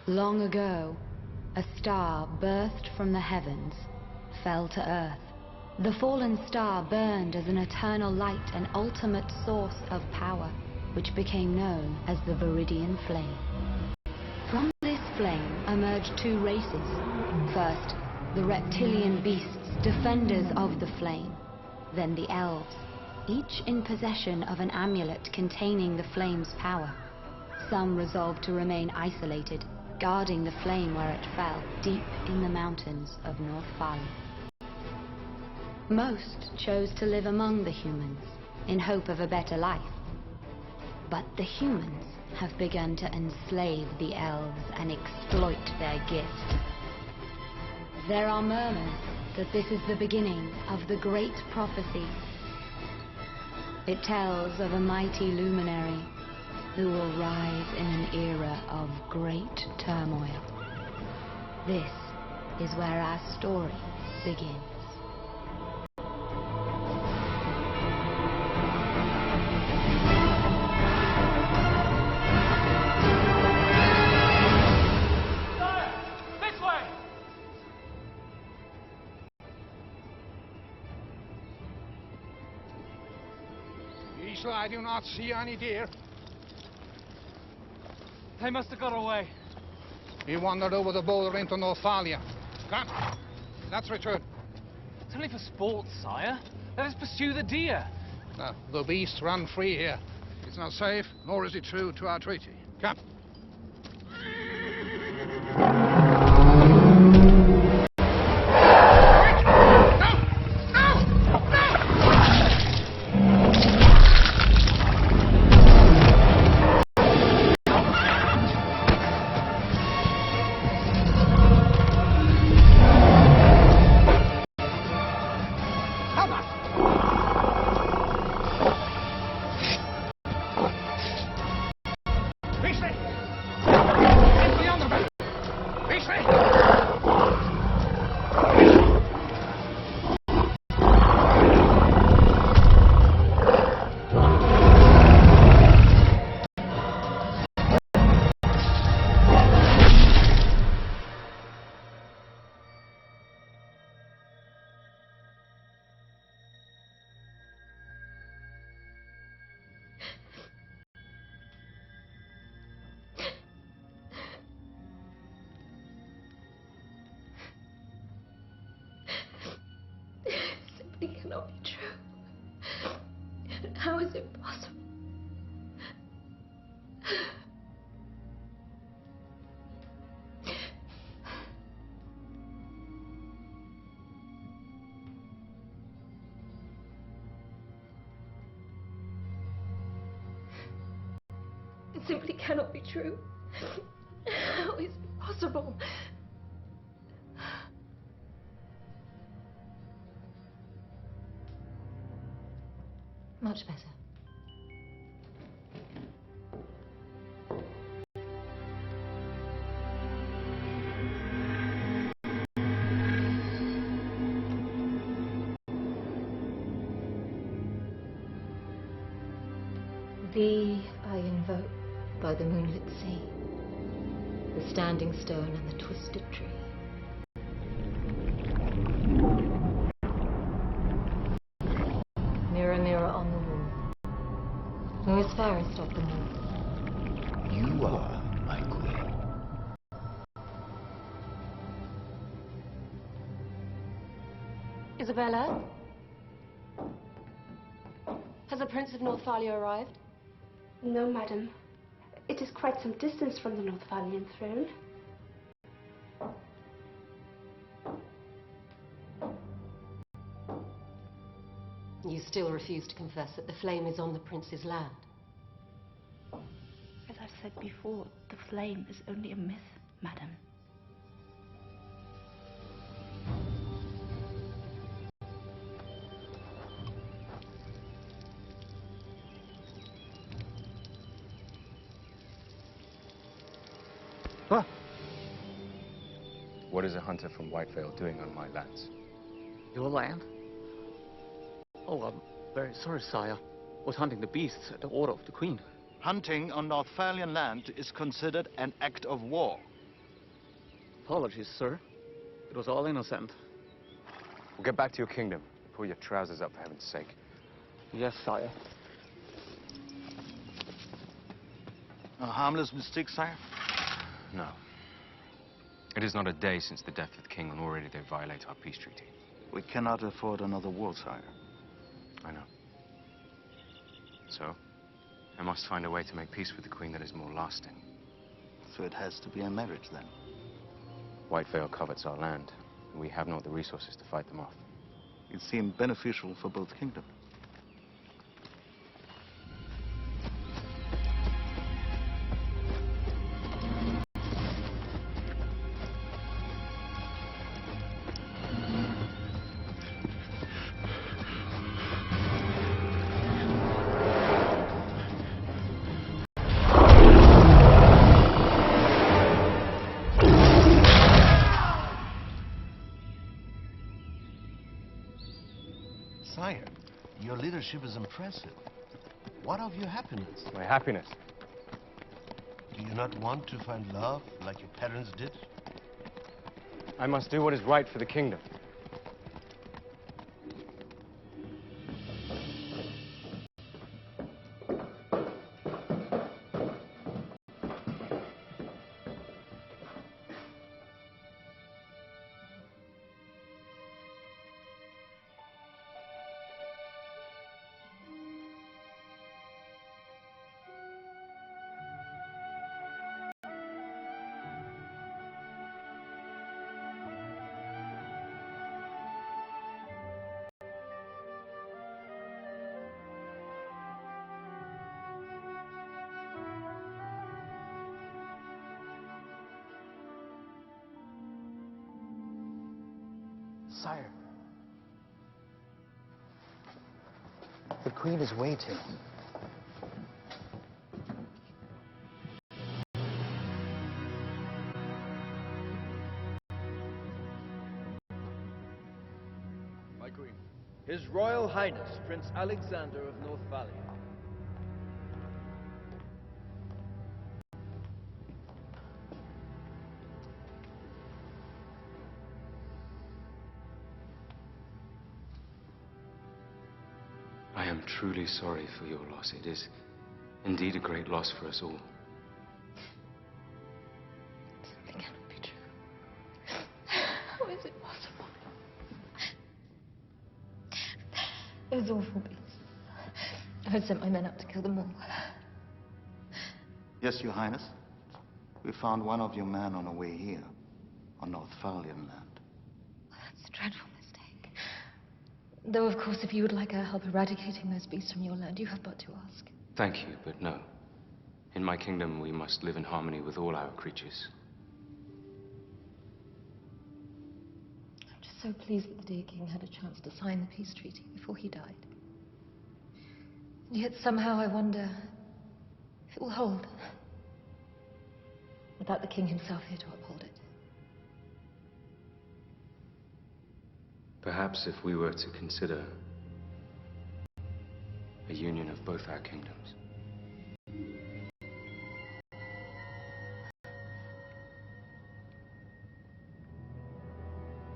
Long ago, a star burst from the heavens, fell to Earth. The fallen star burned as an eternal light and ultimate source of power, which became known as the Viridian Flame. From this flame emerged two races. First, the reptilian beasts, defenders of the flame. Then the elves, each in possession of an amulet containing the flame's power. Some resolved to remain isolated, guarding the flame where it fell, deep in the mountains of Norththalia. Most chose to live among the humans, in hope of a better life. But the humans have begun to enslave the elves and exploit their gifts. There are murmurs that this is the beginning of the Great Prophecy. It tells of a mighty luminary who will rise in an era of great turmoil. This is where our story begins. This way! Isla, I do not see any deer. They must have got away. He wandered over the border into Northalia. Come, let's return. It's only for sport, sire. Let us pursue the deer. The beasts run free here. It's not safe, nor is it true to our treaty. Come. It cannot be true. How is it possible? It simply cannot be true. How is it possible? Much better. Thee I invoke by the moonlit sea, the standing stone and the twisted tree. Mirror, mirror on the wall, who is fairest of them all? You are, my queen. Isabella? Has the Prince of Northalia arrived? No, madam. It is quite some distance from the Northvalian throne. You still refuse to confess that the flame is on the prince's land. As I've said before, the flame is only a myth, madam. Huh? What is a hunter from Whitevale doing on my lands? Your land? Oh, I'm very sorry, sire. Was hunting the beasts at the order of the Queen. Hunting on Northvalian land is considered an act of war. apologies, sir. It was all innocent. Well, get back to your kingdom. Pull your trousers up, for heaven's sake. Yes, sire. A harmless mistake, sire? No. It is not a day since the death of the king, and already they violate our peace treaty. We cannot afford another war, sire. I know. So, I must find a way to make peace with the queen that is more lasting. So it has to be a marriage, then. White covets our land, and we have not the resources to fight them off. It seemed beneficial for both kingdoms. Sire, your leadership is impressive. What of your happiness? My happiness? Do you not want to find love like your parents did? I must do what is right for the kingdom. Sire, the Queen is waiting. My Queen. His Royal Highness, Prince Alexander of Northalia. I am truly sorry for your loss. It is indeed a great loss for us all. Something cannot be true. How is it possible? Those awful beasts. I have sent my men up to kill them all. Yes, Your Highness. We found one of your men on our way here, on Northfalian land. That's a dreadful mistake. Though, of course, if you would like our help eradicating those beasts from your land, you have but to ask. Thank you, but no. In my kingdom, we must live in harmony with all our creatures. I'm just so pleased that the dear king had a chance to sign the peace treaty before he died. And yet somehow I wonder if it will hold. Without the king himself here to uphold it. Perhaps if we were to consider a union of both our kingdoms.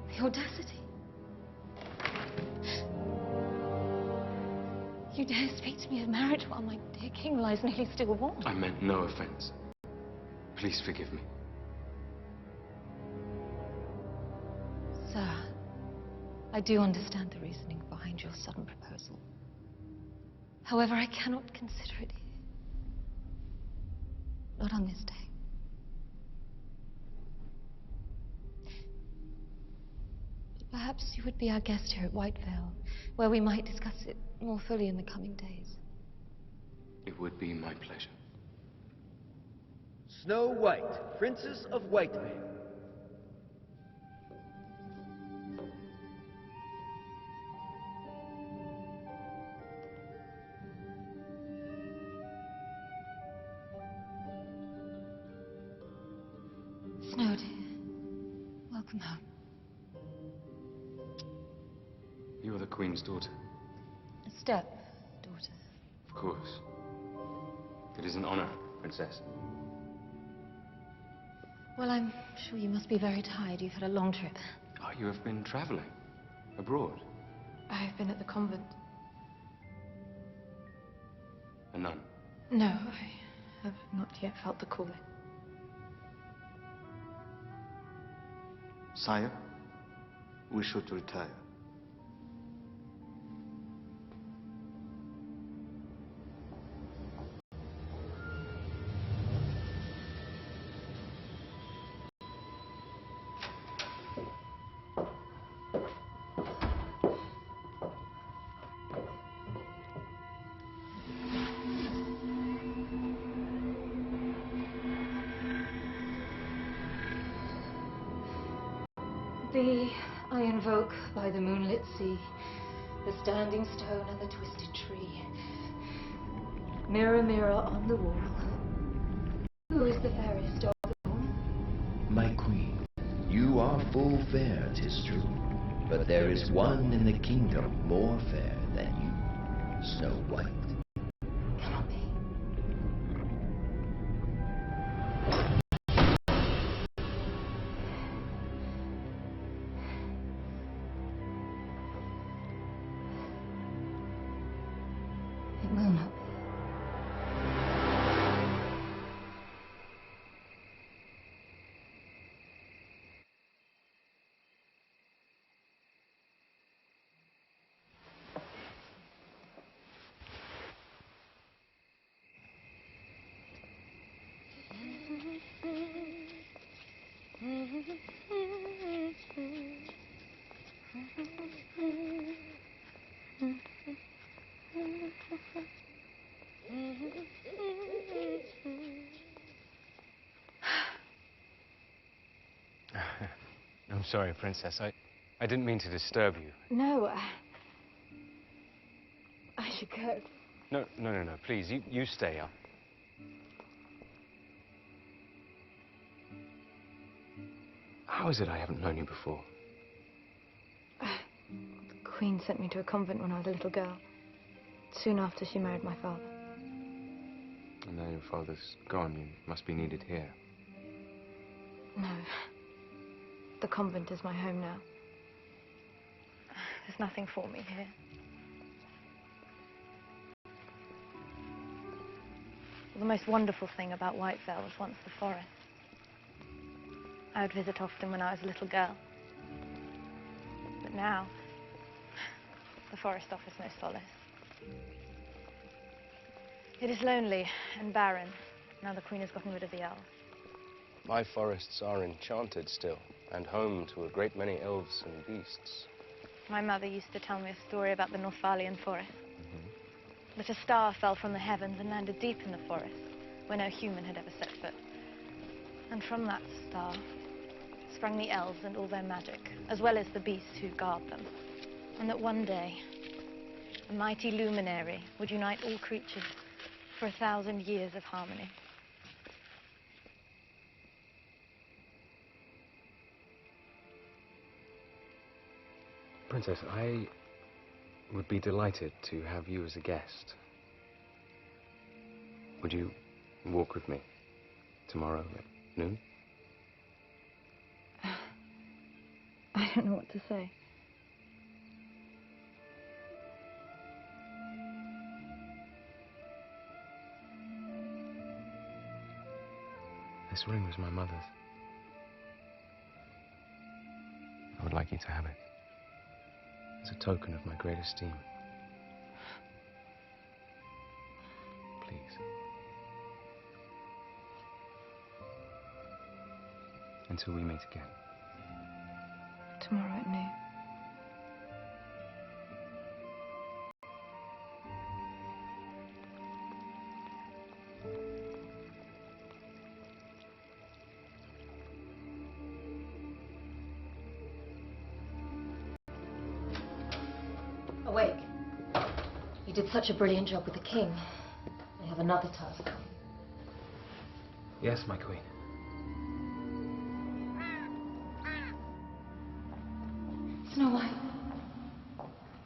The audacity. You dare speak to me of marriage while my dear king lies nearly stillborn? I meant no offense. Please forgive me. Sir, I do understand the reasoning behind your sudden proposal. However, I cannot consider it here. Not on this day. But perhaps you would be our guest here at Whitevale, where we might discuss it more fully in the coming days. It would be my pleasure. Snow White, Princess of Whitevale. Snow, dear. Welcome home. You are the Queen's daughter. A step-daughter. Of course. It is an honor, Princess. Well, I'm sure you must be very tired. You've had a long trip. Oh, you have been traveling abroad. I've been at the convent. A nun. No, I have not yet felt the calling. Sire, we should retire. Thee I invoke by the moonlit sea, the standing stone and the twisted tree. Mirror, mirror on the wall, who is the fairest of them all? My queen, you are full fair, 'tis true, but there is one in the kingdom more fair than you, Snow White. Cannot be. It will not be. I'm sorry, Princess. I didn't mean to disturb you. No, I should go. No, no, no, no. Please, you stay up. How is it I haven't known you before? The Queen sent me to a convent when I was a little girl, soon after she married my father. And now your father's gone. You must be needed here. No. The convent is my home now. There's nothing for me here. The most wonderful thing about Whitefell was once the forest. I would visit often when I was a little girl. But now, the forest offers no solace. It is lonely and barren, now the Queen has gotten rid of the elves. My forests are enchanted still, and home to a great many elves and beasts. My mother used to tell me a story about the Northvalian forest. That a star fell from the heavens and landed deep in the forest, where no human had ever set foot. And from that star sprang the elves and all their magic, as well as the beasts who guard them. And that one day, a mighty luminary would unite all creatures for 1,000 years of harmony. Princess, I would be delighted to have you as a guest. Would you walk with me tomorrow at noon? I don't know what to say. This ring was my mother's. I would like you to have it as a token of my great esteem. Please. Until we meet again. Tomorrow at noon. Awake. You did such a brilliant job with the king. I have another task. Yes, my queen. Snow White.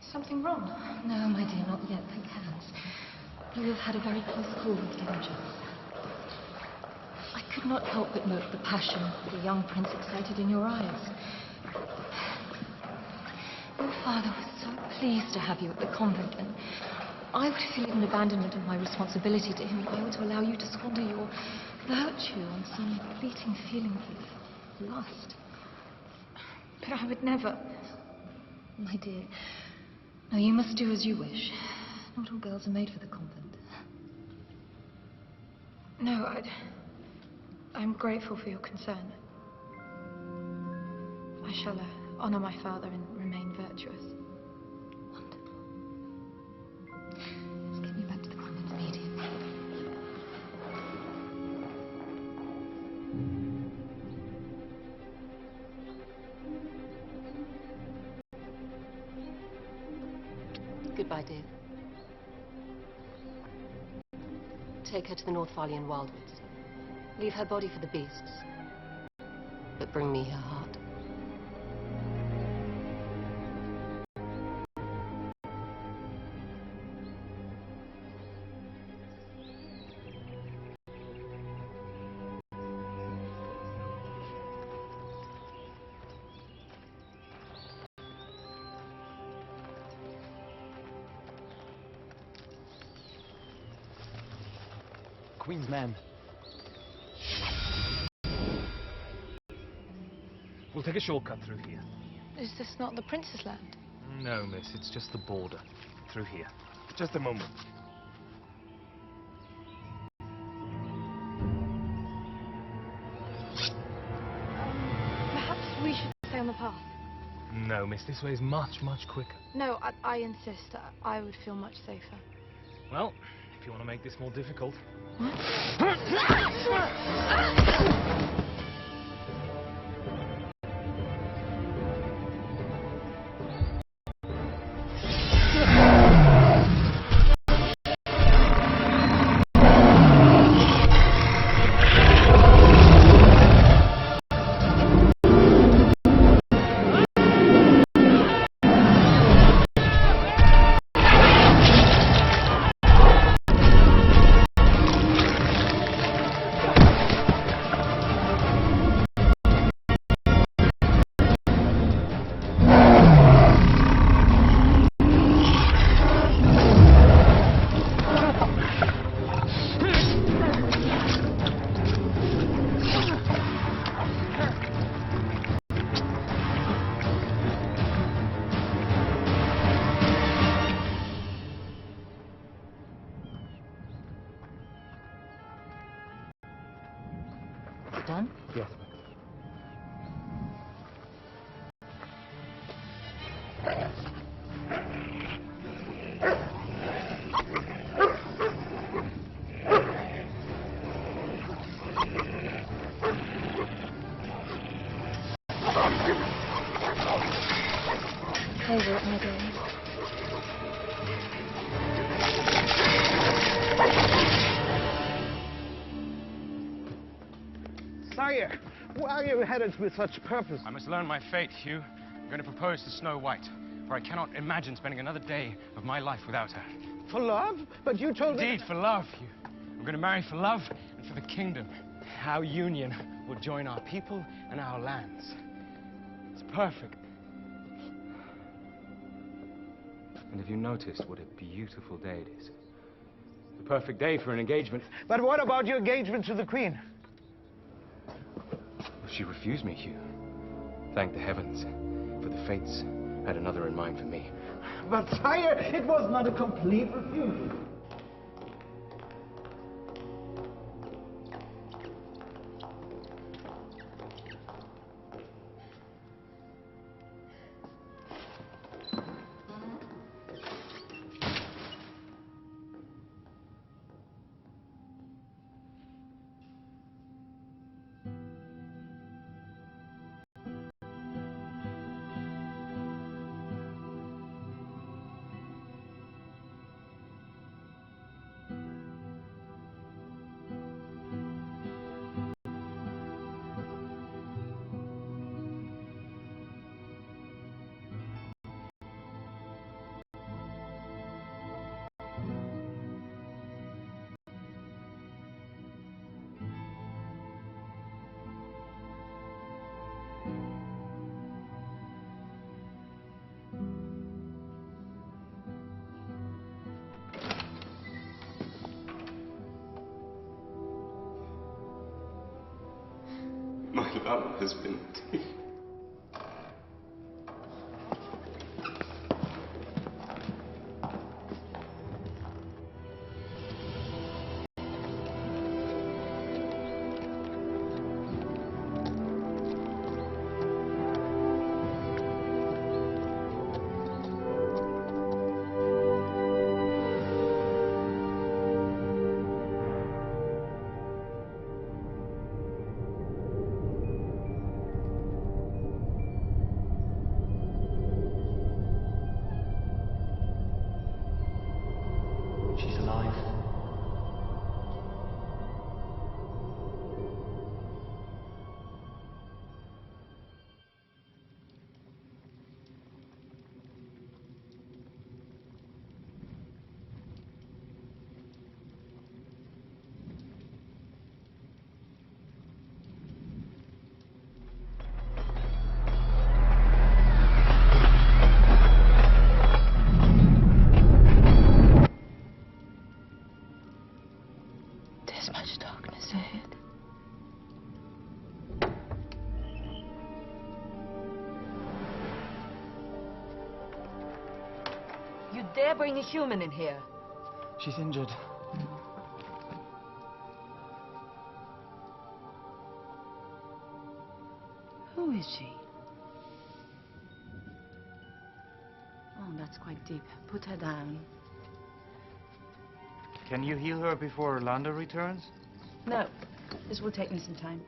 Something wrong? No, my dear, not yet, thank heavens. You have had a very close call with the Angels. I could cannot help but note the passion the young prince excited in your eyes. Your father was so pleased to have you at the convent, and I would feel an abandonment of my responsibility to him if I were to allow you to squander your virtue on some fleeting feelings of lust. But I would never. My dear, no, you must do as you wish. Not all girls are made for the convent. No, I'm grateful for your concern. I shall honor my father and remain virtuous. Wonderful. Let's get me back to the convent immediately. Goodbye, dear. Take her to the Northfalian wildwoods. Leave her body for the beasts. But bring me her heart. Queen's men. We'll take a shortcut through here. Is this not the prince's land? No, miss, it's just the border. Through here. Just a moment. Perhaps we should stay on the path. No, miss, this way is much, much quicker. No, I insist. I would feel much safer. Well, if you want to make this more difficult. Done? Yes. Over it, my darling. Sire, why are you headed with such purpose? I must learn my fate, Hugh. I'm going to propose to Snow White, for I cannot imagine spending another day of my life without her. For love? But you told me... Indeed, for love, Hugh. I'm going to marry for love and for the kingdom. Our union will join our people and our lands. It's perfect. And have you noticed what a beautiful day it is? The perfect day for an engagement. But what about your engagement to the Queen? She refused me, Hugh. Thank the heavens, for the fates had another in mind for me. But sire, it was not a complete refusal. done has been taken. She's alive. There's much darkness ahead. You dare bring a human in here? She's injured. Who is she? Oh, that's quite deep. Put her down. Can you heal her before Orlando returns? No, this will take me some time.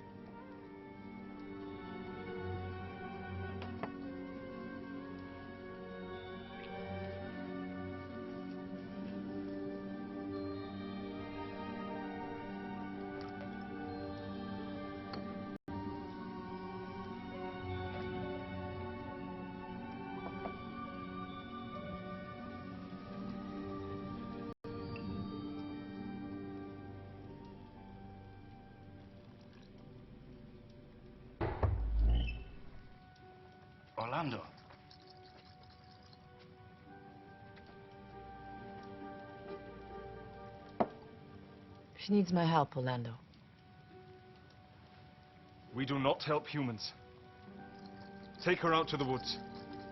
Orlando. She needs my help, Orlando. We do not help humans. Take her out to the woods,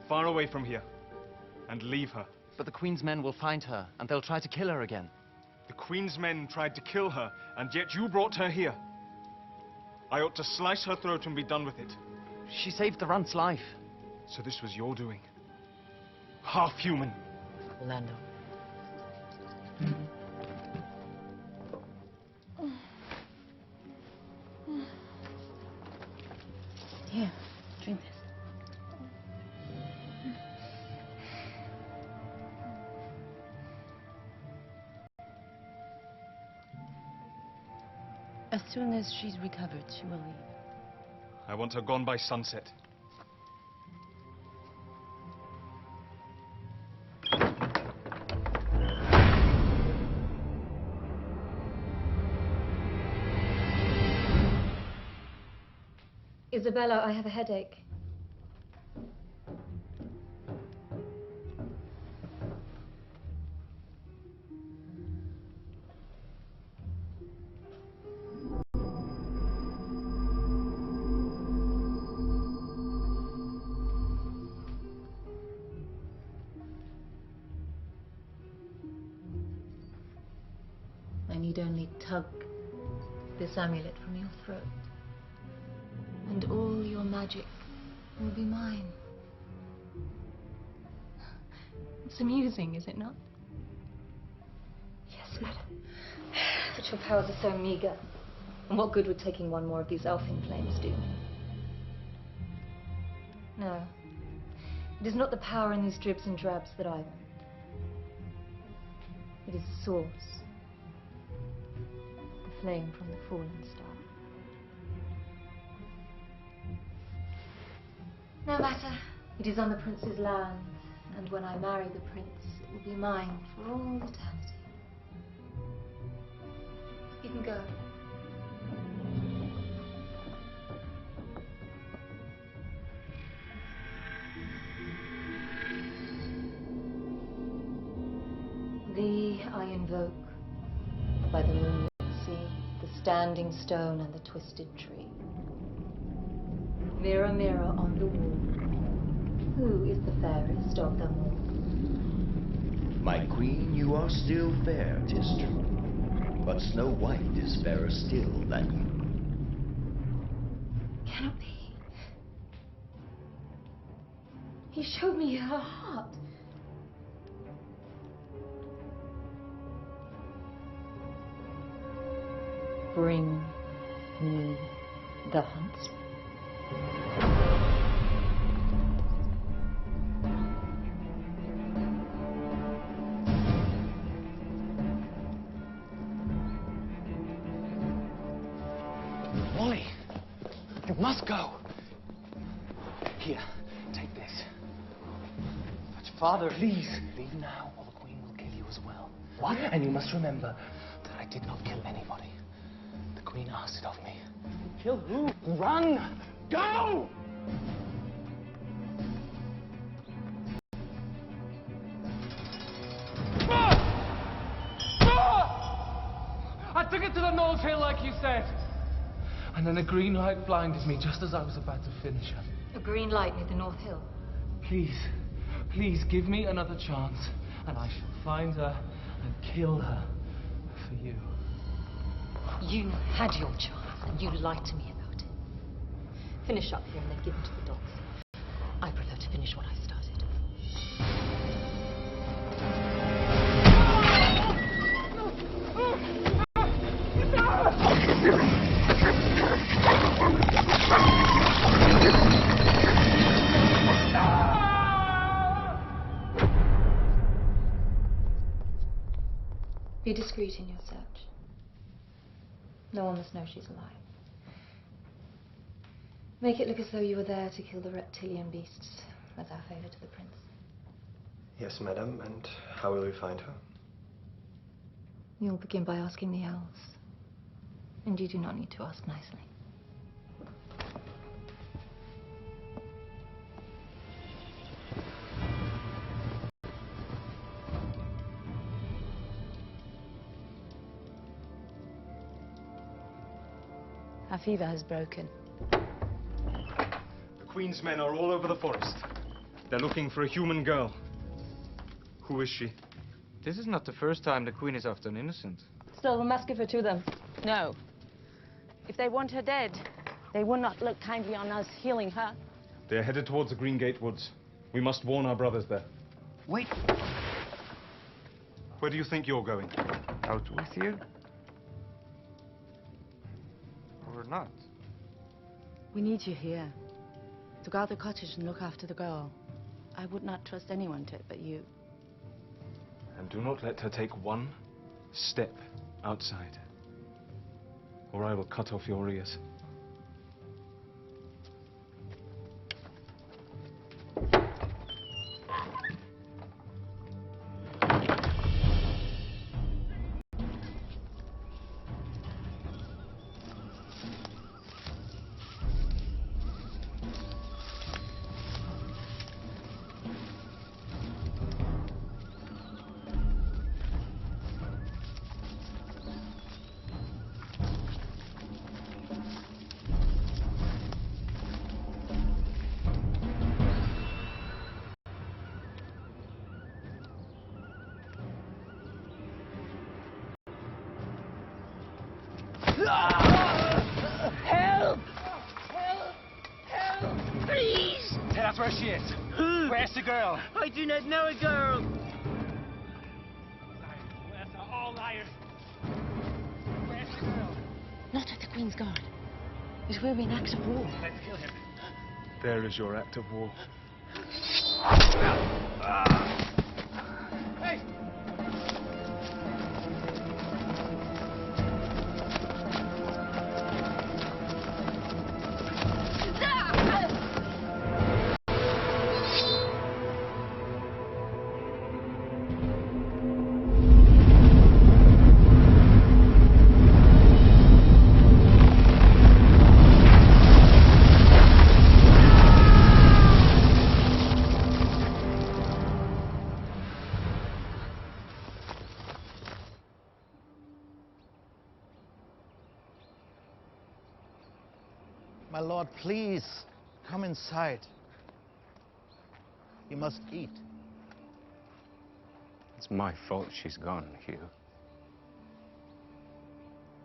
far away from here, and leave her. But the Queen's men will find her, and they'll try to kill her again. The Queen's men tried to kill her, and yet you brought her here. I ought to slice her throat and be done with it. She saved the Runt's life. So this was your doing? Half human. Orlando. Here, drink this. As soon as she's recovered, she will leave. I want her gone by sunset. Isabella, I have a headache. I need only tug this amulet from your throat, and all your magic will be mine. It's amusing, is it not? Yes, madam. But your powers are so meager. And what good would taking one more of these elfin flames do me? No. It is not the power in these dribs and drabs that I want. It is the source. The flame from the fallen star. No matter. It is on the prince's land, and when I marry the prince, it will be mine for all eternity. You can go. Thee I invoke, by the moonlit sea, the standing stone and the twisted tree. Mirror, mirror on the wall, who is the fairest of them all? My queen, you are still fair, 'tis true, but Snow White is fairer still than you. Cannot be. He showed me her heart. Bring me the huntsman. Wally, you must go. Here, take this. But father... Please, leave now or the Queen will kill you as well. What? And you must remember that I did not kill anybody. The Queen asked it of me. Kill who? Run! Go! I took it to the North Hill like you said. And then a green light blinded me just as I was about to finish her. A green light near the North Hill. Please, please give me another chance, and I shall find her and kill her for you. You had your chance, and you lied to me about it. Finish up here and then give them to the dogs. I prefer to finish what I started. Be discreet in your search. No one must know she's alive. Make it look as though you were there to kill the reptilian beasts as our favor to the prince. Yes, madam. And how will we find her? You'll begin by asking the elves. And you do not need to ask nicely. Our fever has broken. The Queen's men are all over the forest. They're looking for a human girl. Who is she? This is not the first time the Queen is after an innocent. Still, we must give her to them. No. If they want her dead, they will not look kindly on us healing her. They're headed towards the Green Gate Woods. We must warn our brothers there. Wait. Where do you think you're going? Out with you? Or not? We need you here. To guard the cottage and look after the girl. I would not trust anyone to it but you. And do not let her take one step outside, or I will cut off your ears. Help! Help! Help! Please! Tell us where she is. Who? Where's the girl? I do not know a girl. Liars. All liars. Where's the girl? Not at the Queen's Guard. It will be an act of war. Let's kill him. There is your act of war. Hey! My lord, please. Come inside. You must eat. It's my fault she's gone, Hugh.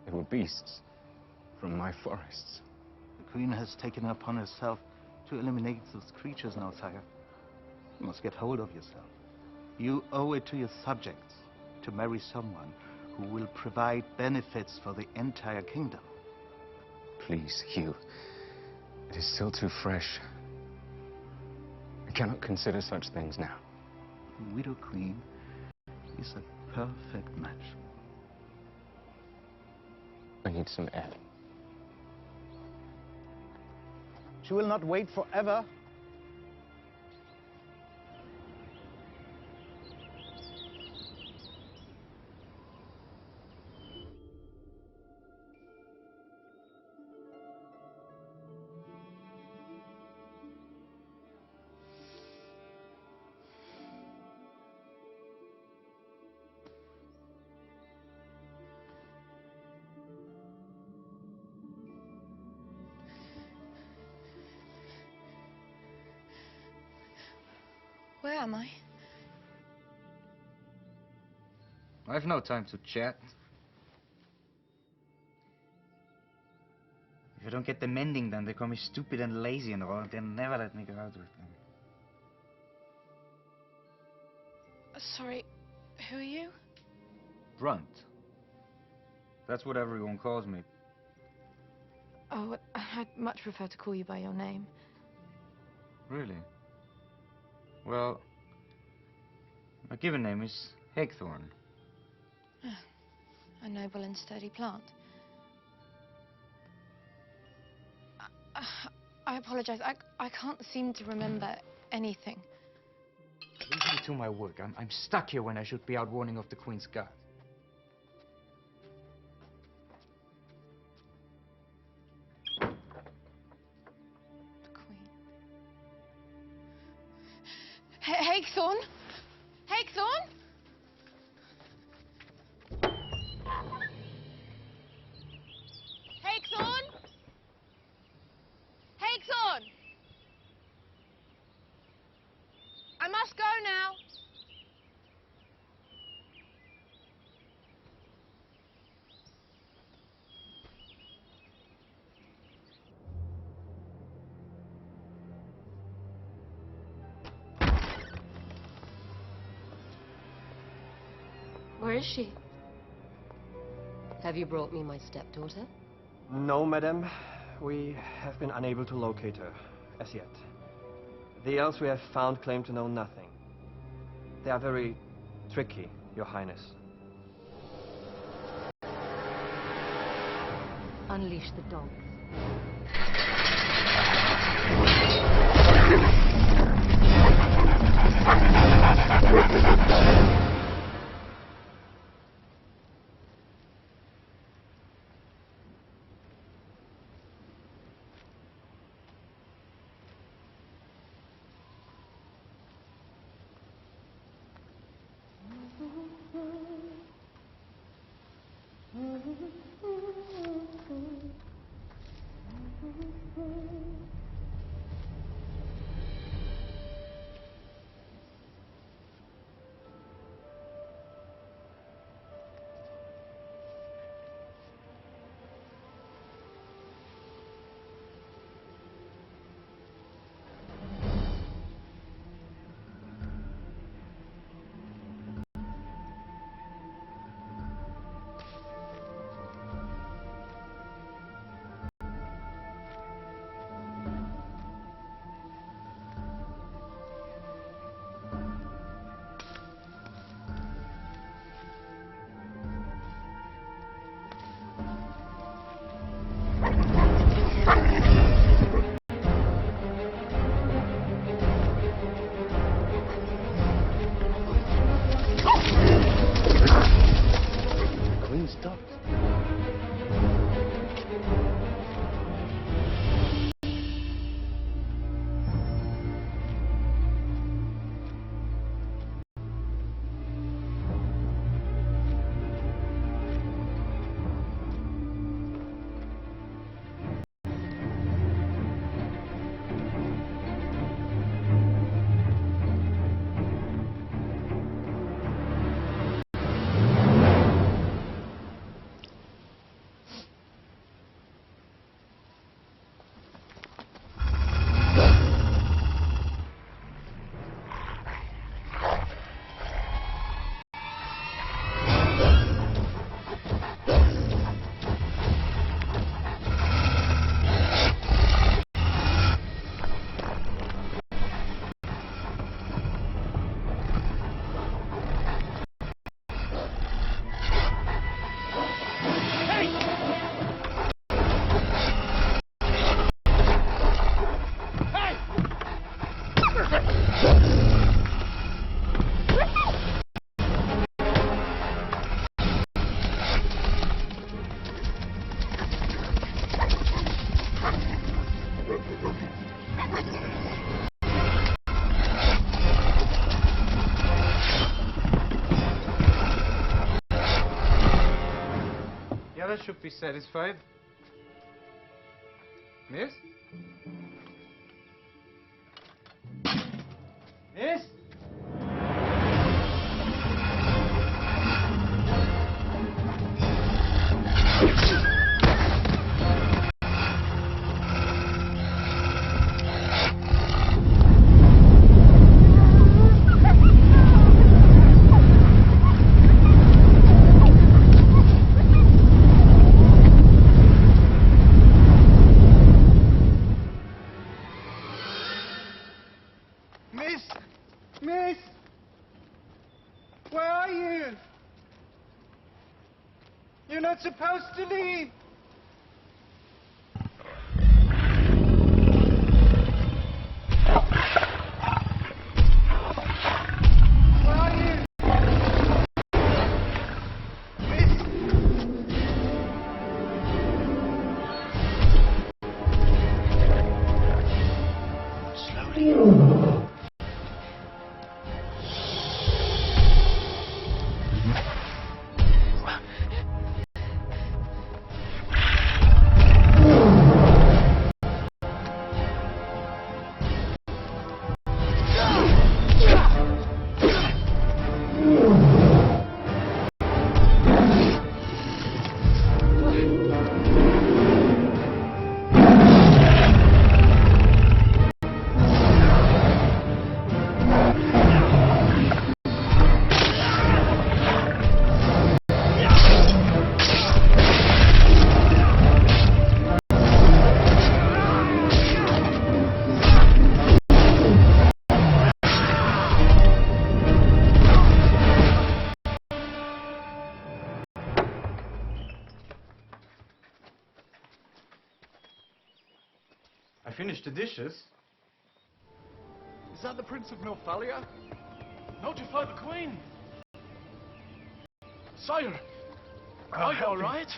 They were beasts from my forests. The Queen has taken upon herself to eliminate those creatures now, sire. You must get hold of yourself. You owe it to your subjects to marry someone who will provide benefits for the entire kingdom. Please, Hugh. It is still too fresh. I cannot consider such things now. The Widow Queen is a perfect match. I need some air. She will not wait forever. Where am I? I've no time to chat. If I don't get the mending done, they call me stupid and lazy and all, and they'll never let me go out with them. Sorry, who are you? Brunt. That's what everyone calls me. Oh, I'd much prefer to call you by your name. Really? Well, my given name is Hagthorn. A noble and sturdy plant. I apologize. I can't seem to remember anything. Leave me to my work. I'm stuck here when I should be out warning of the Queen's Guard. Hagthorn? Hagthorn? Hagthorn? Hagthorn! I must go now. Where is she? Have you brought me my stepdaughter? No, madam. We have been unable to locate her, as yet. The elves we have found claim to know nothing. They are very tricky, Your Highness. Unleash the dogs. The others should be satisfied. Miss? Miss? Miss! Miss! Where are you? You're not supposed to leave! Where are you? Slowly. I finished the dishes. Is that the Prince of Northalia? Notify the Queen! Sire! Are you all right?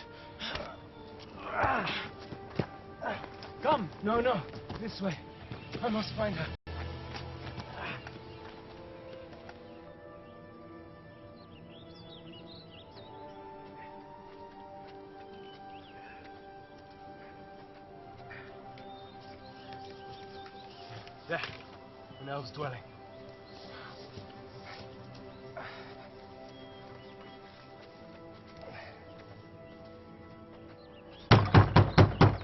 Come! No, no. This way. I must find her. There. An elf's dwelling.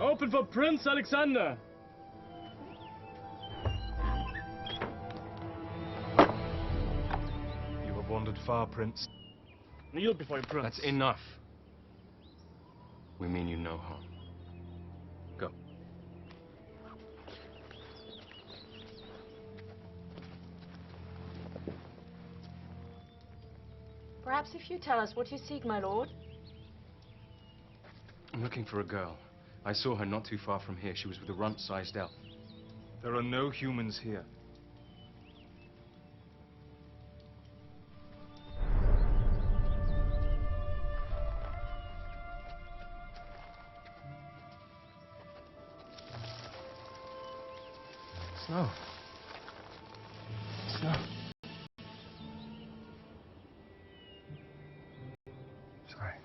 Open for Prince Alexander! You have wandered far, Prince. Kneel before your prince. That's enough. We mean you no harm. Go. Perhaps if you tell us what you seek, my lord. I'm looking for a girl. I saw her not too far from here. She was with a runt-sized elf. There are no humans here. Snow. Snow. Sorry.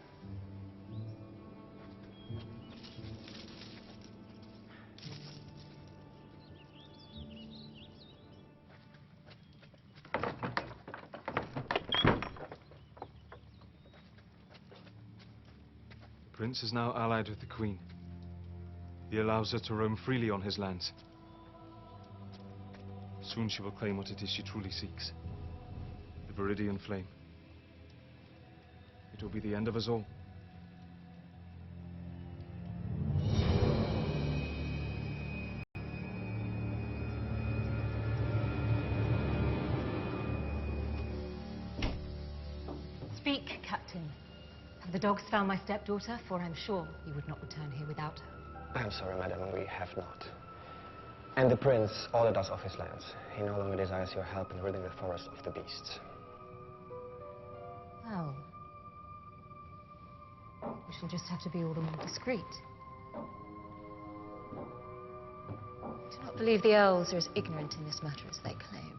The Prince is now allied with the Queen. He allows her to roam freely on his lands. Soon she will claim what it is she truly seeks. The Viridian Flame. It will be the end of us all. Speak, Captain. Have the dogs found my stepdaughter? For I'm sure you would not return here without her. I'm sorry, madam, we have not. And the prince ordered us off his lands. He no longer desires your help in ridding the forest of the beasts. Well, we shall just have to be all the more discreet. do not believe the elves are as ignorant in this matter as they claim.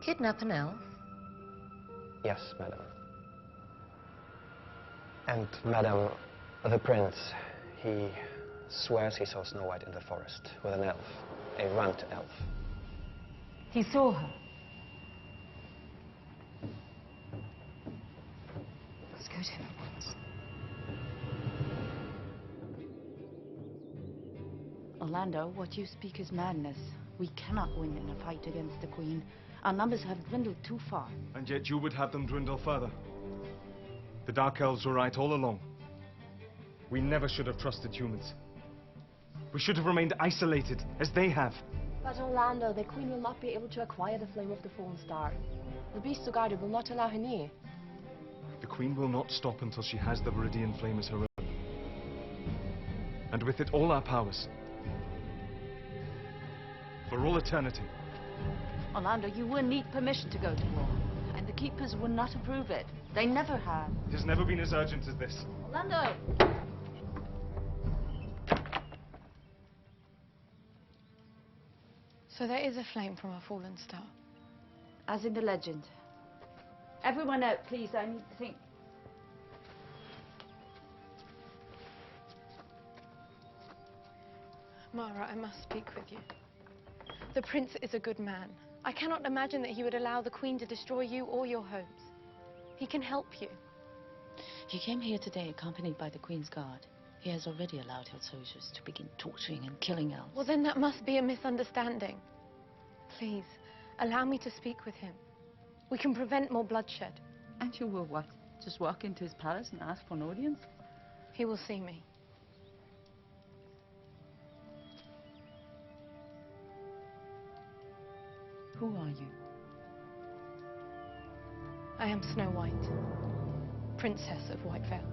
Kidnap an elf? Yes, madam. And, madam, the prince, he swears he saw Snow White in the forest with an elf, a runt elf. He saw her. Let's go to him at once. Orlando, what you speak is madness. We cannot win in a fight against the Queen. Our numbers have dwindled too far. And yet you would have them dwindle further. The Dark Elves were right all along. We never should have trusted humans. We should have remained isolated, as they have. But Orlando, the Queen will not be able to acquire the flame of the fallen star. The Beast of Guardian will not allow her near. The Queen will not stop until she has the Viridian Flame as her own. And with it all our powers. For all eternity. Orlando, you will need permission to go to war. And the Keepers will not approve it. They never have. It has never been as urgent as this. Orlando! So there is a flame from a fallen star. As in the legend. Everyone out, please. I need to think. Mara, I must speak with you. The prince is a good man. I cannot imagine that he would allow the Queen to destroy you or your homes. He can help you. He came here today accompanied by the Queen's Guard. He has already allowed her soldiers to begin torturing and killing elves. Well, then that must be a misunderstanding. Please, allow me to speak with him. We can prevent more bloodshed. And you will what? Just walk into his palace and ask for an audience? He will see me. Who are you? I am Snow White, Princess of White Vale.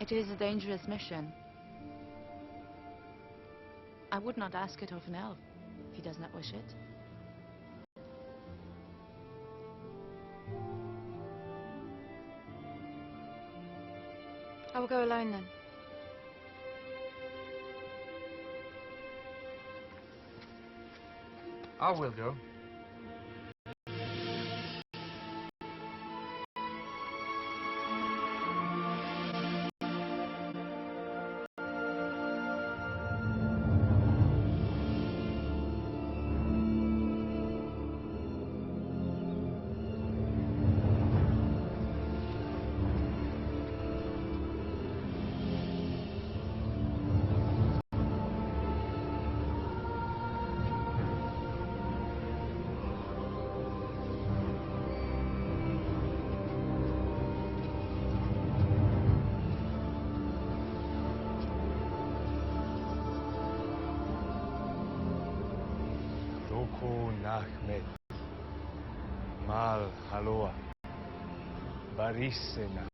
It is a dangerous mission. I would not ask it of an elf if he does not wish it. I will go alone then. I will go. Nachmet, Mal Haloa, Barisena.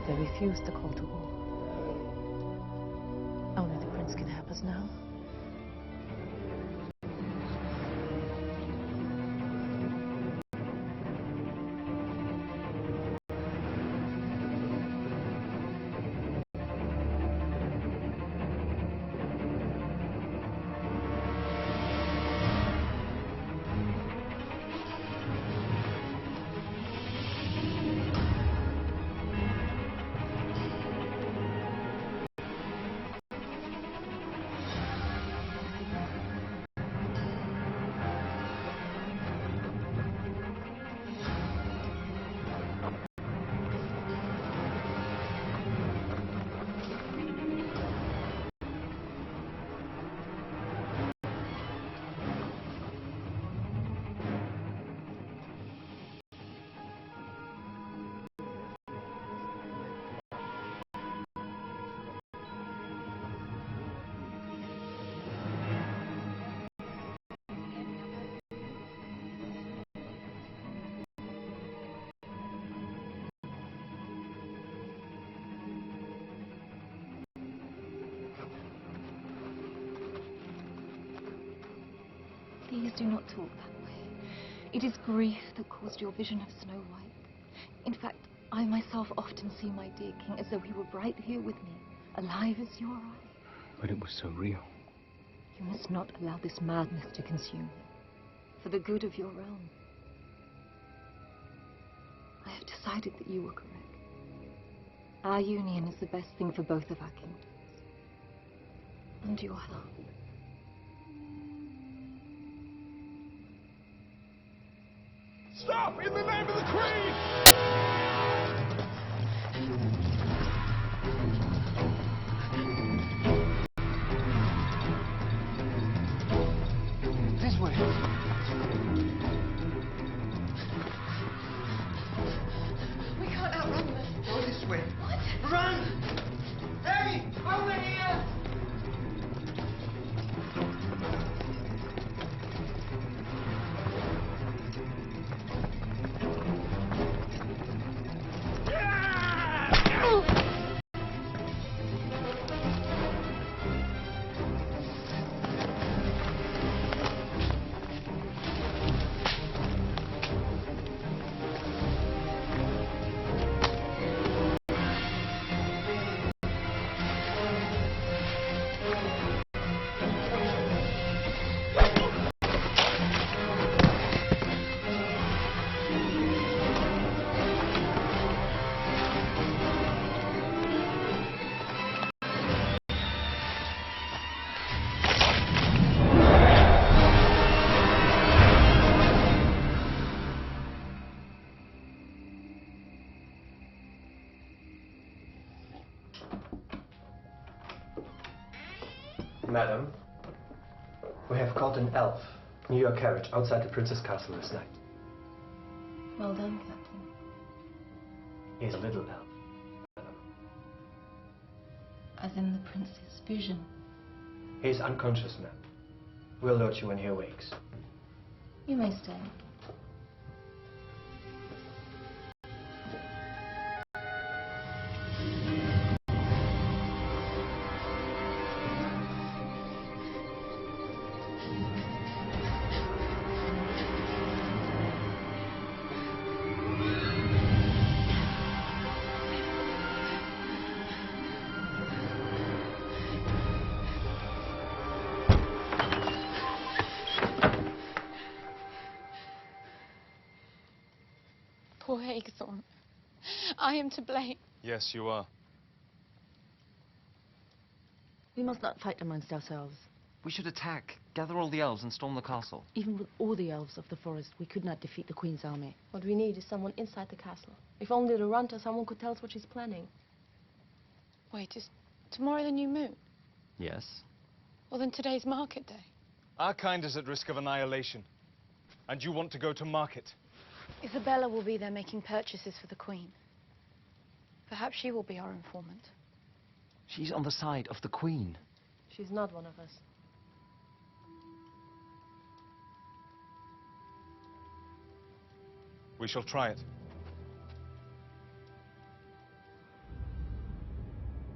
They refused the call to war. Only the prince can help us now. Please do not talk that way. It is grief that caused your vision of Snow White. In fact, I myself often see my dear king as though he were right here with me, alive as your eye. But it was so real. You must not allow this madness to consume you, for the good of your realm. I have decided that you were correct. Our union is the best thing for both of our kingdoms. And your health. Stop! In the name of the Queen! This way. We can't outrun them. Go this way. What? Run! Hey! Over here! Madam, we have caught an elf near your carriage outside the Prince's castle this night. Well done, Captain. He's a little elf. As in the Prince's vision. He's unconscious, ma'am. We'll alert you when he awakes. You may stay. Poor Haegthorn. I am to blame. Yes, you are. We must not fight amongst ourselves. We should attack, gather all the elves and storm the castle. Even with all the elves of the forest, we could not defeat the Queen's army. What we need is someone inside the castle. If only the Runter, someone could tell us what she's planning. Wait, is tomorrow the new moon? Yes. Well, then today's market day. Our kind is at risk of annihilation. And you want to go to market. Isabella will be there making purchases for the Queen. Perhaps she will be our informant. She's on the side of the Queen. She's not one of us. We shall try it.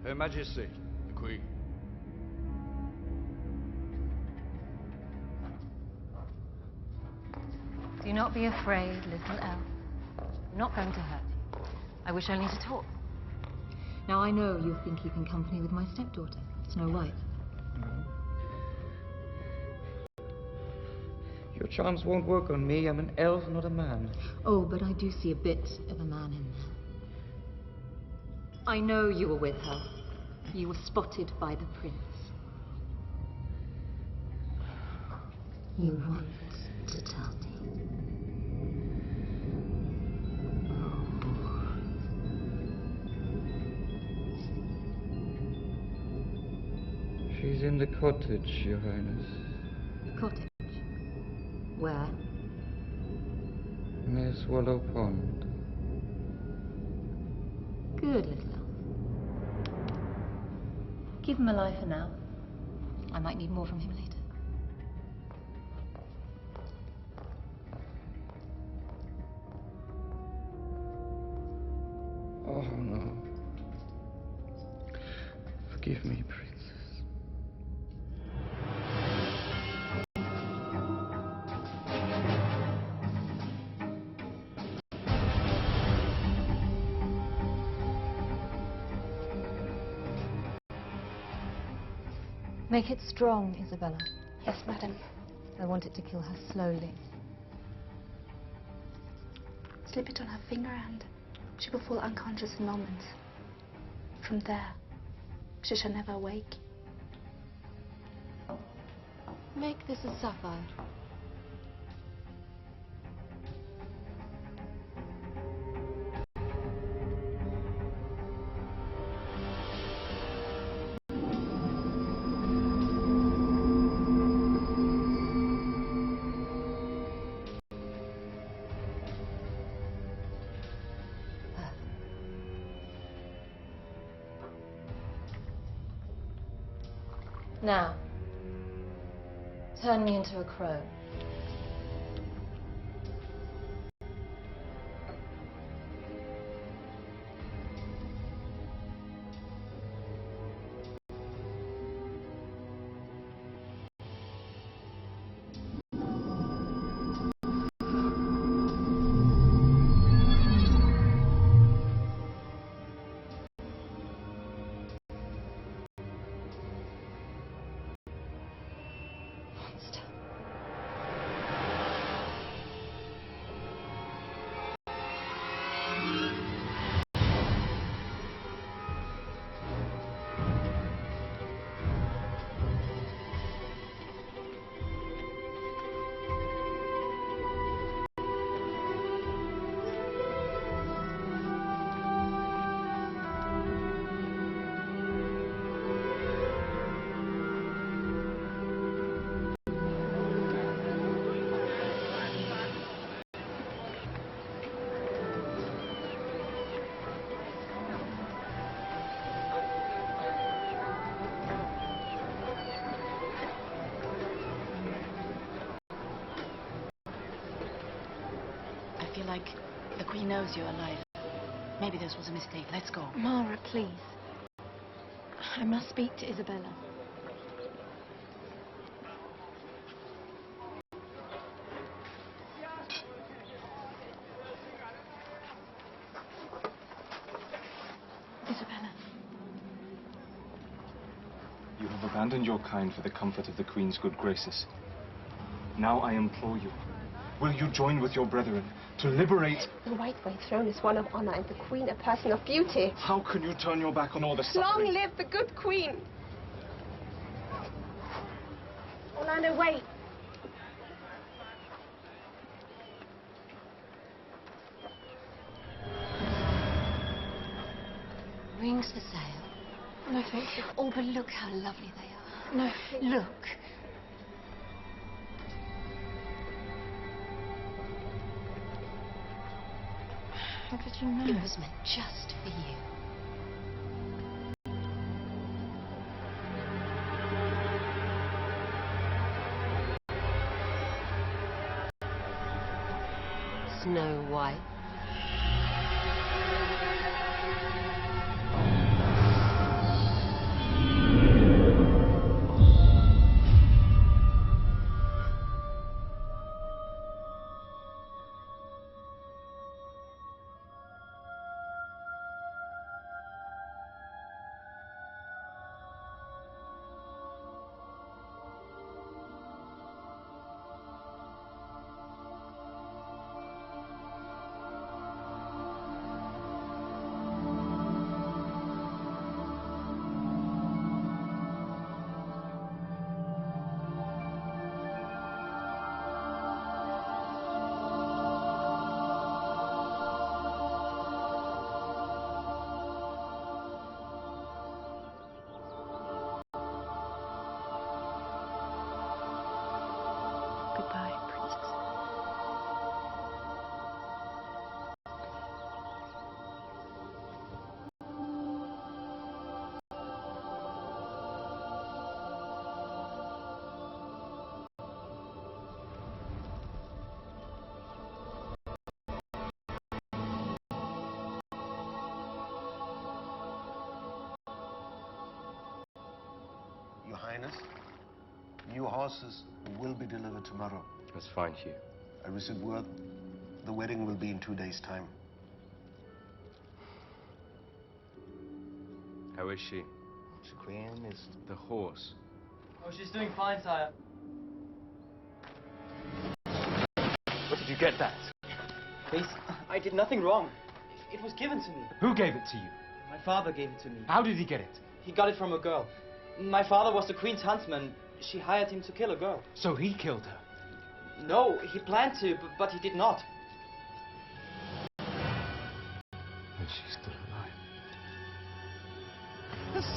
Her Majesty, the Queen. Do not be afraid, little elf. I'm not going to hurt you. I wish only to talk. Now, I know you've been keeping company with my stepdaughter, Snow White. Your charms won't work on me. I'm an elf, not a man. Oh, but I do see a bit of a man in there. I know you were with her. You were spotted by the prince. You want to tell me? She's in the cottage, Your Highness. Cottage? Where? Near Swallow Pond. Good little elf. Give him a life for now. I might need more from him later. Oh, no. Forgive me, Princess. Make it strong, Isabella. Yes, madam. I want it to kill her slowly. Slip it on her finger and she will fall unconscious in moments. From there, she shall never awake. Make this a sapphire. Now, turn me into a crow. I feel like the Queen knows you're alive. Maybe this was a mistake. Let's go. Mara, please. I must speak to Isabella. Isabella. You have abandoned your kind for the comfort of the Queen's good graces. Now I implore you, will you join with your brethren to liberate... The White Way throne is one of honor and the Queen a person of beauty. How can you turn your back on all the suffering? Long live the good Queen! Orlando, wait! Rings for sale. No, thank you. Oh, but look how lovely they are. No, thank you. Look. How did you know? It was meant just for you. Snow White. Goodbye, Princess. Your Highness, new horses will be delivered tomorrow. That's fine, Hugh. I received word the wedding will be in 2 days' time. How is she? The Queen is... The horse. Oh, she's doing fine, sire. Where did you get that? Please, I did nothing wrong. It was given to me. Who gave it to you? My father gave it to me. How did he get it? He got it from a girl. My father was the queen's huntsman. She hired him to kill a girl. So he killed her? No, he planned to, but he did not. And she's still alive.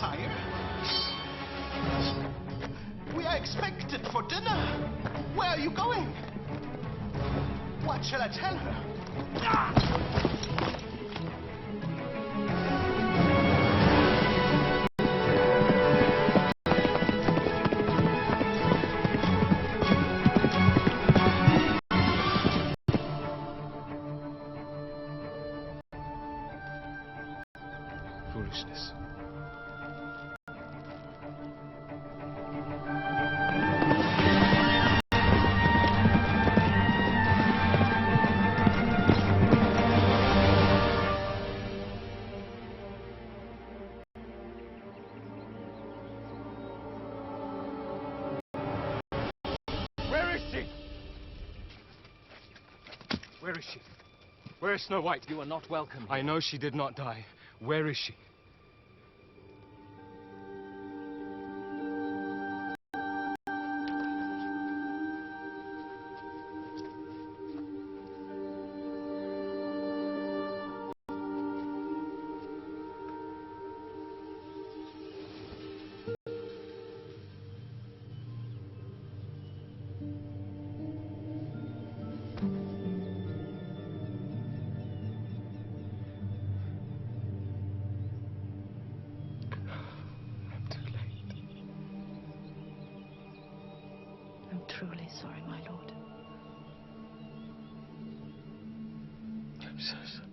Sire? We are expected for dinner. Where are you going? What shall I tell her? Foolishness. Where is she? Where is she? Where is Snow White? You are not welcome. I know she did not die. Where is she? I'm truly sorry, my lord. I'm so sorry.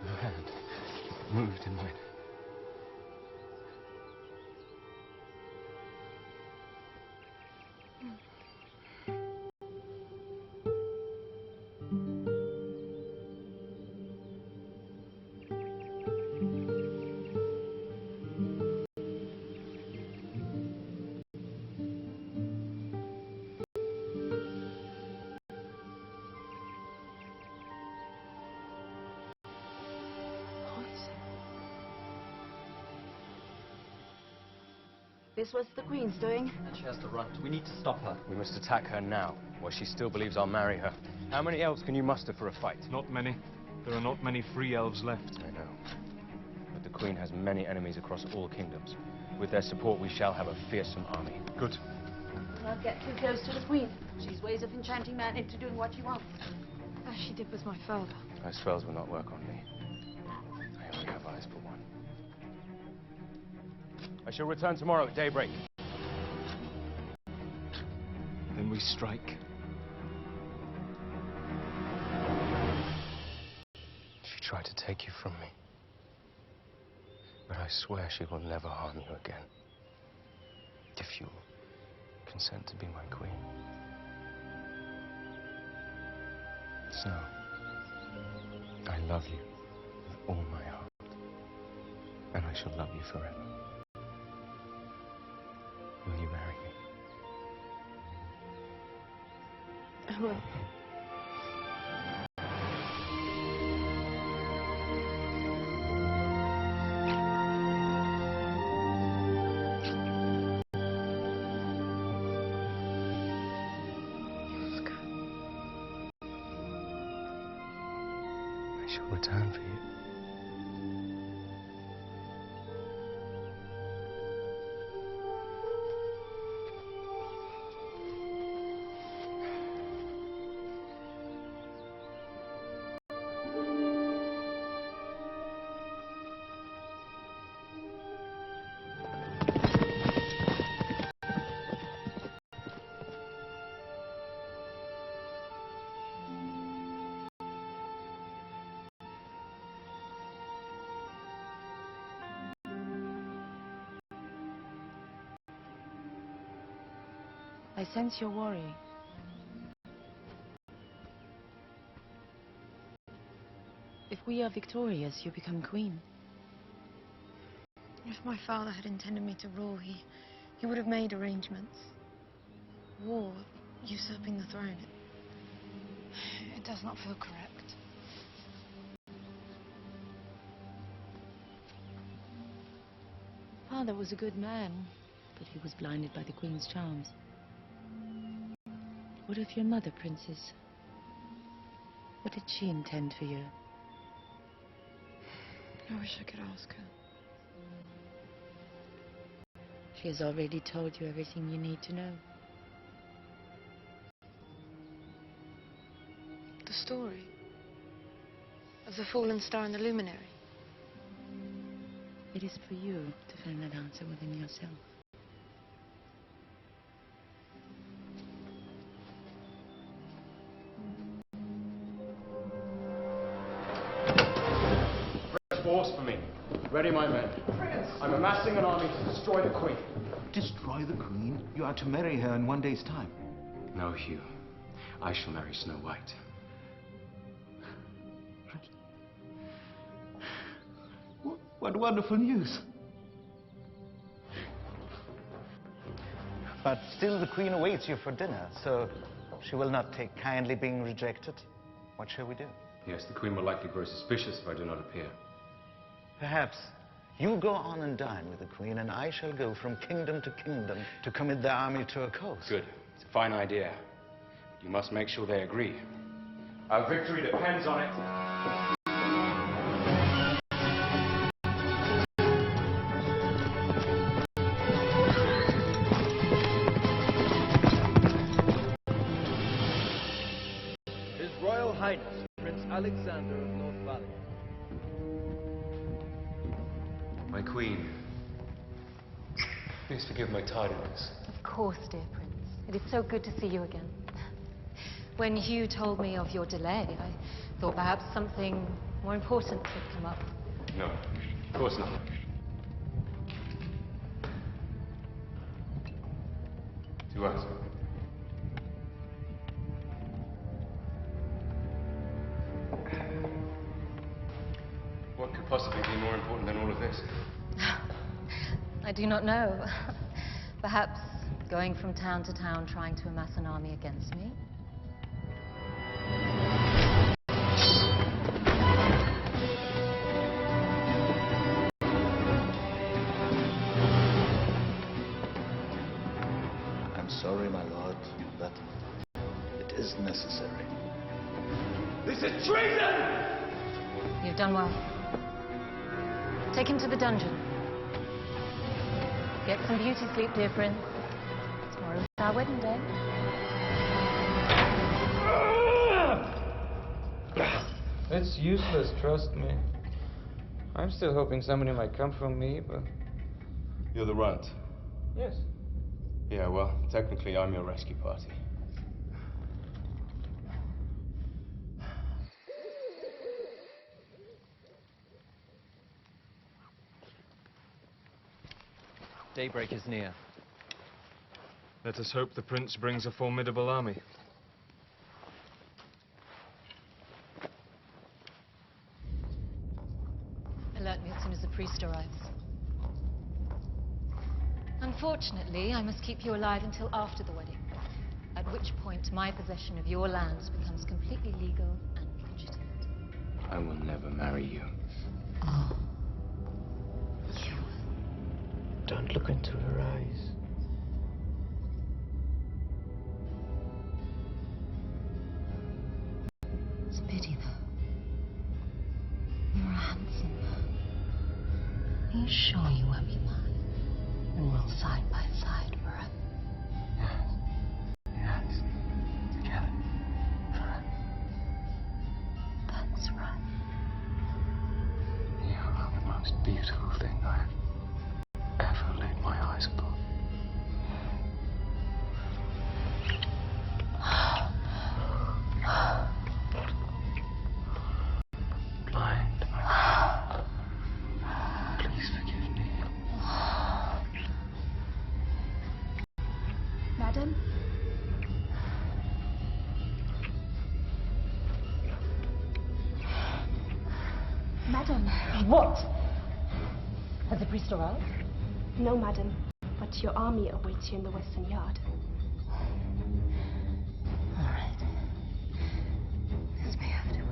The hand moved in mine. This was the Queen's doing. And she has to run. We need to stop her. We must attack her now, while she still believes I'll marry her. How many elves can you muster for a fight? Not many. There are not many free elves left. I know. But the Queen has many enemies across all kingdoms. With their support, we shall have a fearsome army. Good. Not get too close to the Queen. She's ways of enchanting man into doing what she wants. As she did with my father. Her spells will not work on me. I only have eyes for one. I shall return tomorrow at daybreak. Then we strike. She tried to take you from me. But I swear she will never harm you again. If you consent to be my queen. Snow, I love you with all my heart. And I shall love you forever. Will you marry me? I will. I shall return for you. I sense your worry. If we are victorious, you become queen. If my father had intended me to rule, he would have made arrangements. War, usurping the throne, it does not feel correct. Father was a good man, but he was blinded by the queen's charms. What of your mother, princess? What did she intend for you? I wish I could ask her. She has already told you everything you need to know. The story of the fallen star and the luminary. It is for you to find that answer within yourself. Force for me. Ready, my men. Prince! I'm amassing an army to destroy the Queen. Destroy the Queen? You are to marry her in 1 day's time. No, Hugh. I shall marry Snow White. What wonderful news. But still the Queen awaits you for dinner, so she will not take kindly being rejected. What shall we do? Yes, the Queen will likely grow suspicious if I do not appear. Perhaps you go on and dine with the Queen, and I shall go from kingdom to kingdom to commit the army to a coast. Good. It's a fine idea. But you must make sure they agree. Our victory depends on it. His Royal Highness, Prince Alexander of North Valley. My Queen, please forgive my tardiness. Of course, dear Prince. It is so good to see you again. When Hugh told me of your delay, I thought perhaps something more important had come up. No, of course not. To us. What could possibly be more important than all of this? I do not know. Perhaps going from town to town trying to amass an army against me? I'm sorry, my lord, but it is necessary. This is treason! You've done well. Take him to the dungeon. Get some beauty sleep, dear Prince. Tomorrow's our wedding day. It's useless, trust me. I'm still hoping somebody might come from me, but... You're the runt. Yes. Yeah, well, technically I'm your rescue party. Daybreak is near. Let us hope the prince brings a formidable army. Alert me as soon as the priest arrives. Unfortunately, I must keep you alive until after the wedding, at which point my possession of your lands becomes completely legal and legitimate. I will never marry you. Oh. Don't look into her eyes. It's a pity, though. You're handsome. Are you sure you won't be mine? And we'll side by side forever. Yes. Together. Forever. That's right. You are the most beautiful thing I've ever laid my eyes upon. What? Has the priest arrived? No, madam. But your army awaits you in the western yard. All right. This may have to wait.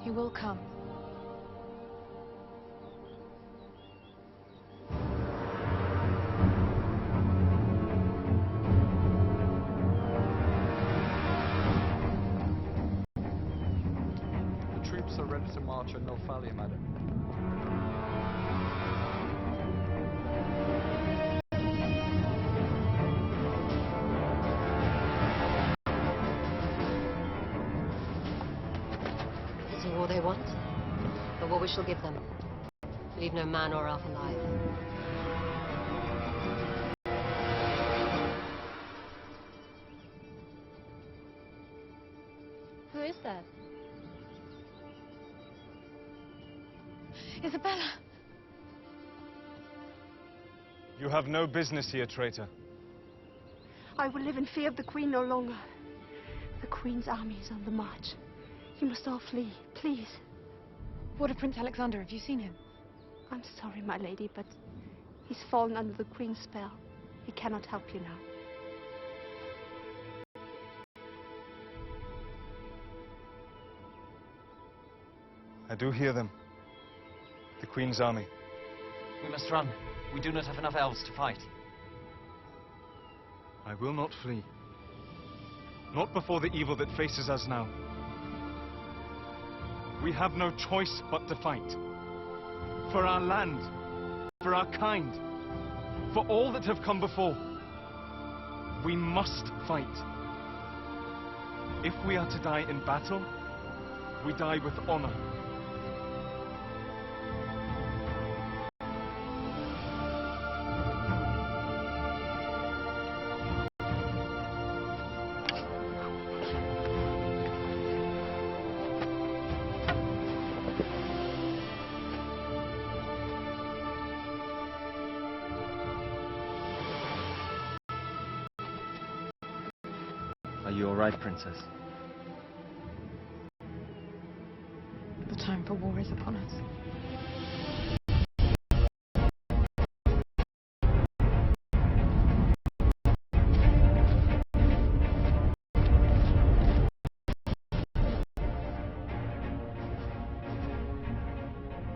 He will come. The troops are ready to march on Northalia, madam. It's a war they want, the war we shall give them. Leave no man or elf alive. Who is that? Isabella! You have no business here, traitor. I will live in fear of the Queen no longer. The Queen's army is on the march. You must all flee, please. What of Prince Alexander? Have you seen him? I'm sorry, my lady, but he's fallen under the Queen's spell. He cannot help you now. I do hear them. The Queen's army. We must run. We do not have enough elves to fight. I will not flee. Not before the evil that faces us now. We have no choice but to fight. For our land, for our kind, for all that have come before. We must fight. If we are to die in battle, we die with honor. Are you all right, Princess? The time for war is upon us.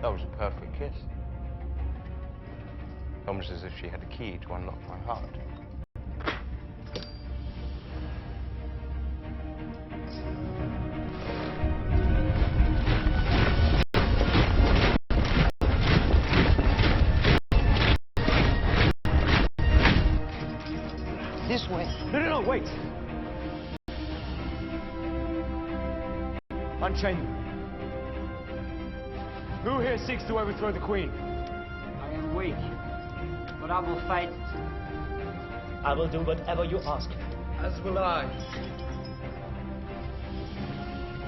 That was a perfect kiss. Almost as if she had a key to unlock my heart. This way. No, wait. Unchain them. Who here seeks to overthrow the Queen? I am weak, but I will fight. I will do whatever you ask. As will I.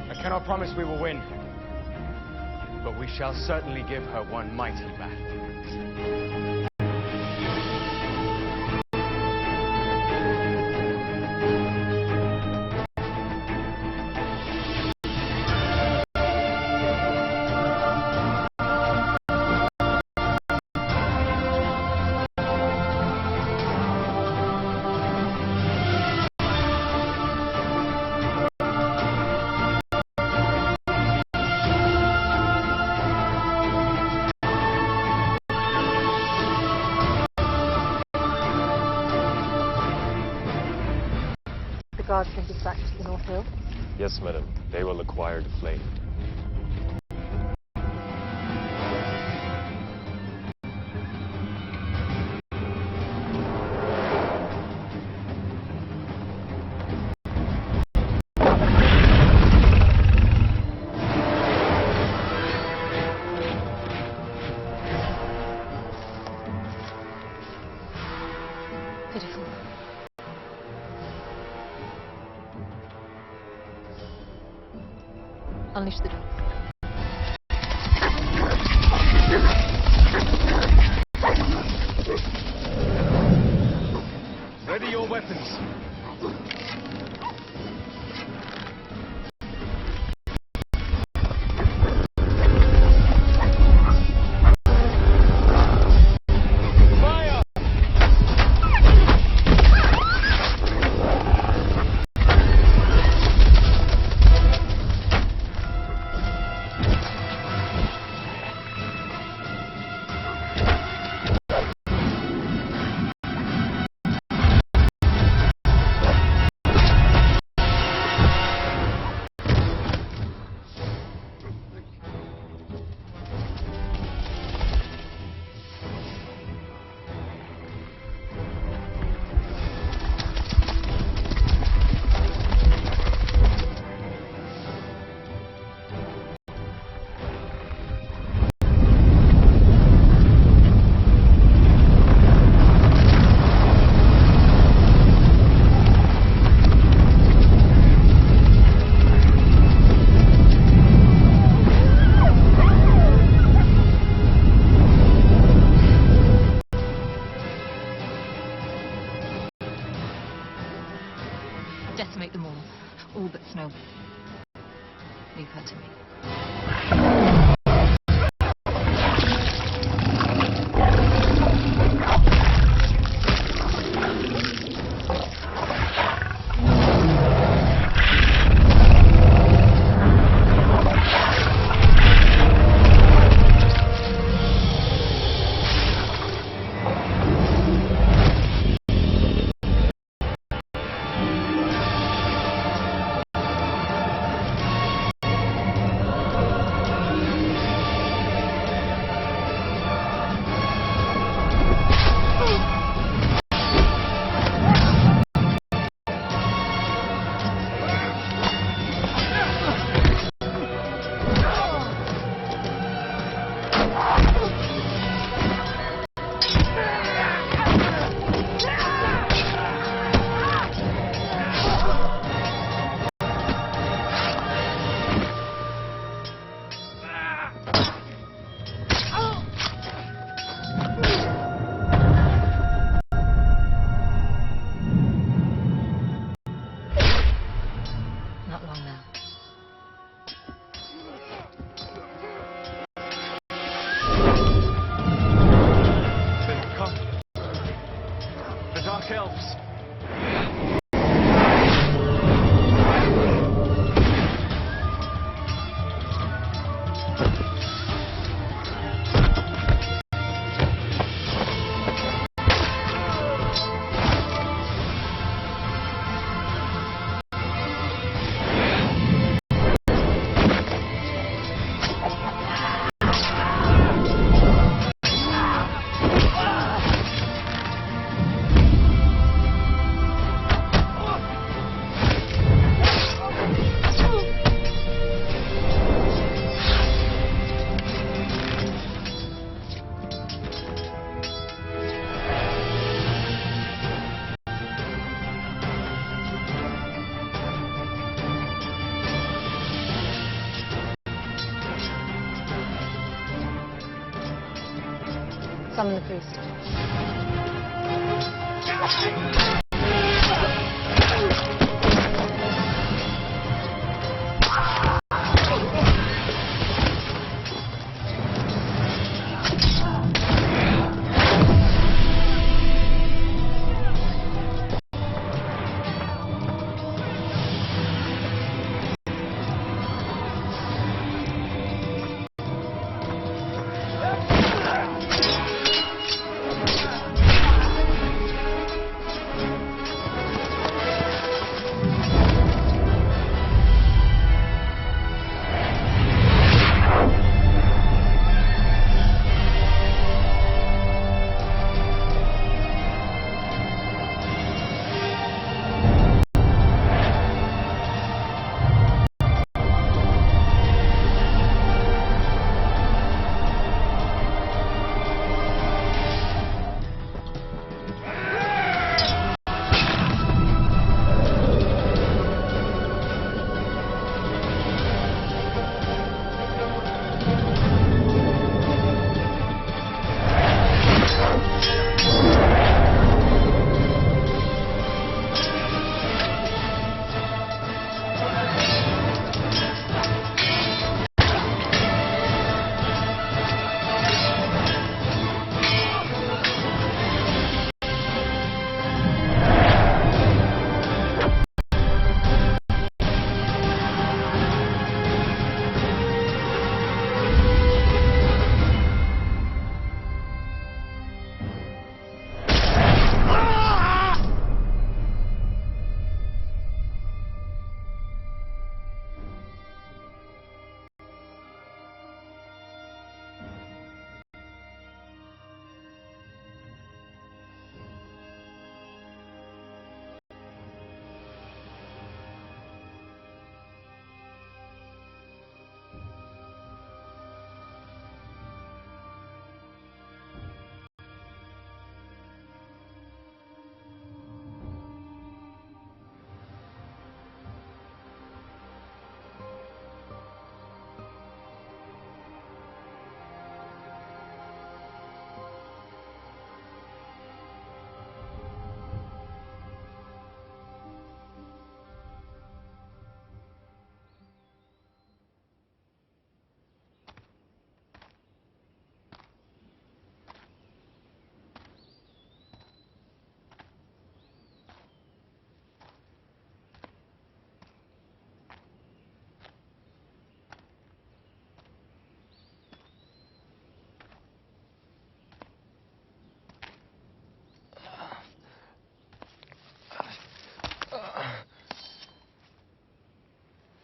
I cannot promise we will win, but we shall certainly give her one mighty battle. The guards been dispatched to the North Hill? Yes, madam. They will acquire the flame. Unleash the door. Ready your weapons. Decimate them all but Snow. Leave her to me. Not long now. Then come. The Dark Elves. Summon the priest.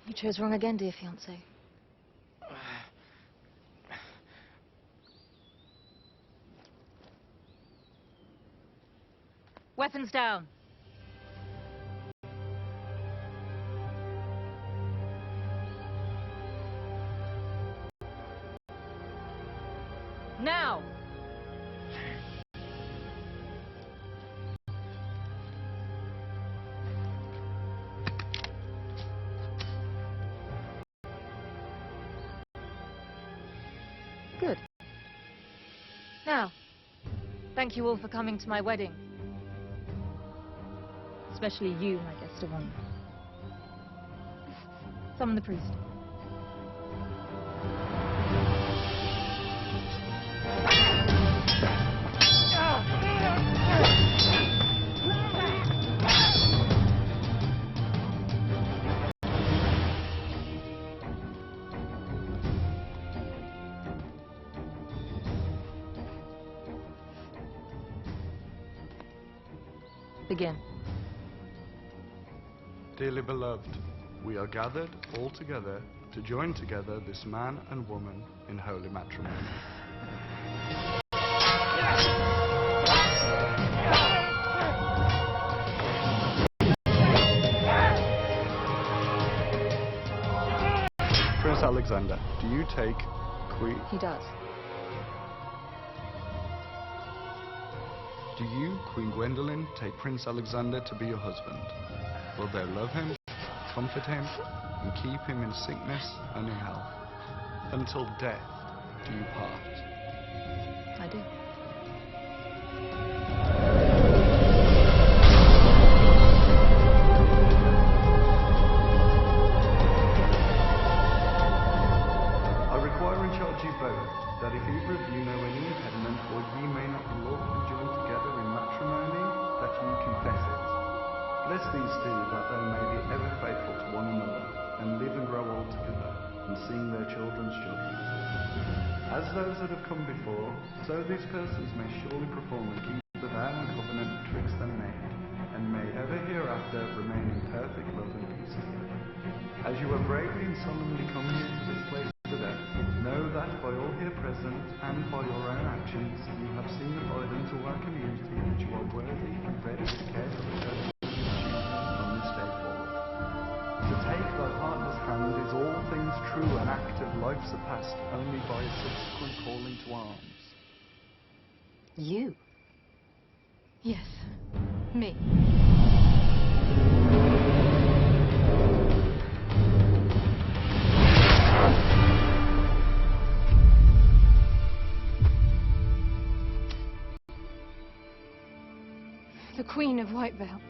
You chose wrong again, dear fiancé. Weapons down. Now! Good. Now, thank you all for coming to my wedding. Especially you, my guest of honor. Summon the priest. Begin. Dearly beloved, we are gathered all together to join together this man and woman in holy matrimony. Prince Alexander, do you take Queen? He does. Do you, Queen Gwendolen, take Prince Alexander to be your husband? Will thou love him, comfort him, and keep him in sickness and in health? Until death do you part? I do. I require and charge you both that if either of you know any impediment, or ye may not be lawfully joined together in matrimony, that ye confess it. Bless these two, that they may be ever faithful to one another, and live and grow old together, and seeing their children's children. As those that have come before, so these persons may surely perform and keep the vow and covenant betwixt them made, and may ever hereafter remain in perfect love and peace together. As you have bravely and solemnly come here to this place today, know that by all here present, and by your own actions, you have signified unto our community that you are worthy and ready to care for the person from this day forward. To take thy partner's hand is all things true, an act of life surpassed only by a subsequent calling to arms. You? Yes, me. The Queen of Whitevale.